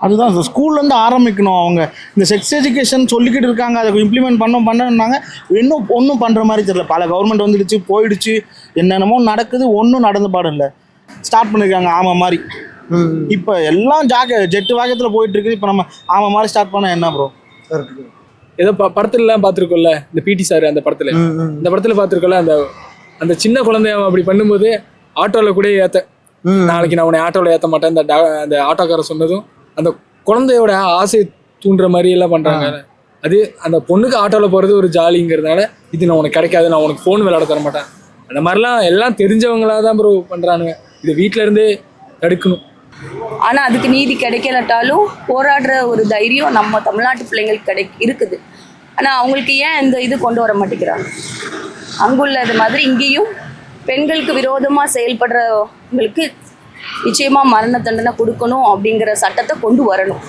அதுதான் சார், ஸ்கூல்லேருந்து ஆரம்பிக்கணும். அவங்க இந்த செக்ஸ் எஜுகேஷன் சொல்லிக்கிட்டு இருக்காங்க, அதை இம்ப்ளிமெண்ட் பண்ணாங்க. ஒன்றும் பண்ணுற மாதிரி தெரியல. பல கவர்மெண்ட் வந்துடுச்சு, போயிடுச்சு, என்னென்னமோ நடக்குது, ஒன்றும் நடந்த பாடம் இல்லை. ஸ்டார்ட் பண்ணியிருக்காங்க ஆமை மாதிரி. இப்போ எல்லாம் ஜெட்டு வேகத்தில் போயிட்டு இருக்குது. இப்போ நம்ம ஆமை மாதிரி ஸ்டார்ட் பண்ணால் என்ன ப்ரோ? ஏதோ படத்துலலாம் பார்த்துருக்கோம்ல, இந்த பிடி சார் அந்த படத்தில் பார்த்துருக்கோம்ல, அந்த சின்ன குழந்தைய அப்படி பண்ணும்போது ஆட்டோவில் கூட நாளைக்கு நான் உன்னை ஆட்டோவில் ஏற்ற மாட்டேன் அந்த ஆட்டோக்காரர் சொன்னதும் அந்த குழந்தையோட ஆசையை தூண்டுற மாதிரி எல்லாம் பண்ணுறாங்க. அது அந்த பொண்ணுக்கு ஆட்டோவில் போகிறது ஒரு ஜாலிங்கிறதுனால இது நான் உனக்கு கிடைக்காது, நான் உனக்கு ஃபோன் விளையாட தர மாட்டேன், அந்த மாதிரிலாம் எல்லாம் தெரிஞ்சவங்களாக தான் ப்ரோ பண்ணுறானுங்க. இது வீட்டில இருந்தே தடுக்கணும். ஆனால் அதுக்கு நீதி கிடைக்கலட்டாலும் போராடுற ஒரு தைரியம் நம்ம தமிழ்நாட்டு பிள்ளைங்களுக்கு இருக்குது. ஆனால் அவங்களுக்கு ஏன் இந்த இது கொண்டு வர மாட்டேங்கிறாங்க? அங்குள்ளது மாதிரி இங்கேயும் பெண்களுக்கு விரோதமாக செயல்படுறவங்களுக்கு நிச்சயமாக மரண தண்டனை கொடுக்கணும் அப்படிங்கிற சட்டத்தை கொண்டு வரணும்.